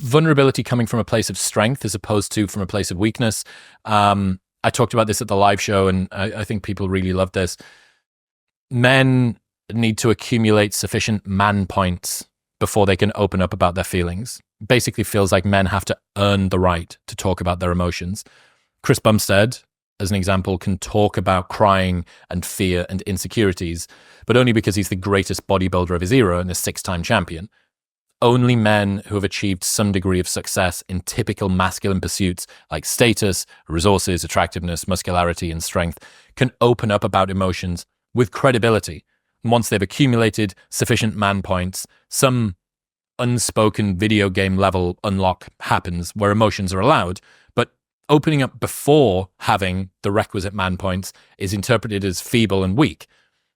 vulnerability coming from a place of strength as opposed to from a place of weakness. I talked about this at the live show, and I think people really loved this. Men need to accumulate sufficient man points before they can open up about their feelings. Basically feels like men have to earn the right to talk about their emotions. Chris Bumstead, as an example, can talk about crying and fear and insecurities, but only because he's the greatest bodybuilder of his era and a 6-time champion. Only men who have achieved some degree of success in typical masculine pursuits like status, resources, attractiveness, muscularity, and strength can open up about emotions with credibility. And once they've accumulated sufficient man points, some unspoken video game level unlock happens where emotions are allowed, but opening up before having the requisite man points is interpreted as feeble and weak.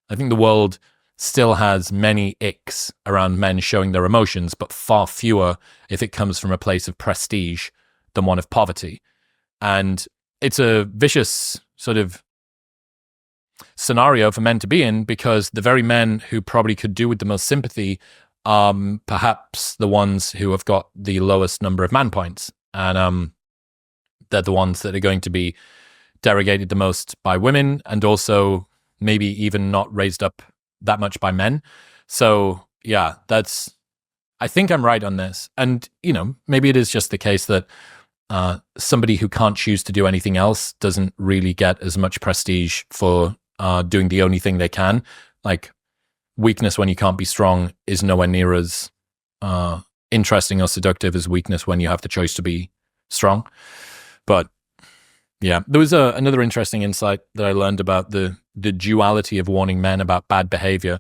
I think the world still has many icks around men showing their emotions, but far fewer if it comes from a place of prestige than one of poverty. And it's a vicious sort of scenario for men to be in, because the very men who probably could do with the most sympathy are perhaps the ones who have got the lowest number of man points. And they're the ones that are going to be derogated the most by women, and also maybe even not raised up that much by men. So yeah, I think I'm right on this. And, maybe it is just the case that somebody who can't choose to do anything else doesn't really get as much prestige for doing the only thing they can. Like, weakness when you can't be strong is nowhere near as interesting or seductive as weakness when you have the choice to be strong. But yeah, there was another interesting insight that I learned about the duality of warning men about bad behavior.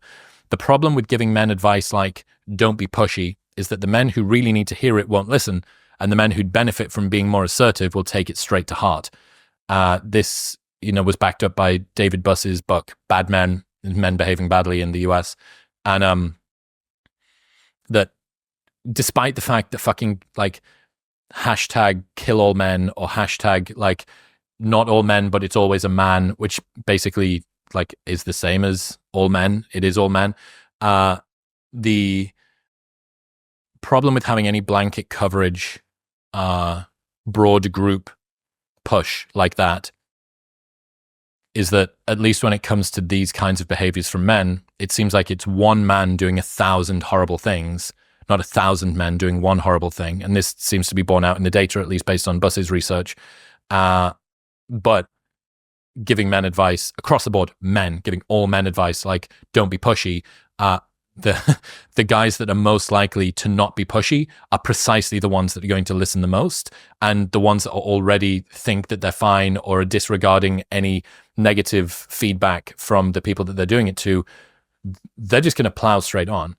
The problem with giving men advice like, don't be pushy, is that the men who really need to hear it won't listen, and the men who'd benefit from being more assertive will take it straight to heart. This, was backed up by David Buss's book, Bad Men Behaving Badly in the US. And that despite the fact that fucking hashtag kill all men, or hashtag not all men, but it's always a man, which basically is the same as all men. It is all men. The problem with having any blanket coverage, broad group push like that is that, at least when it comes to these kinds of behaviors from men, it seems like it's one man doing 1,000 horrible things, not 1,000 men doing one horrible thing. And this seems to be borne out in the data, at least based on Buss's research. But giving men advice across the board, giving all men advice like, don't be pushy. The guys that are most likely to not be pushy are precisely the ones that are going to listen the most, and the ones that already think that they're fine or are disregarding any negative feedback from the people that they're doing it to, they're just going to plow straight on.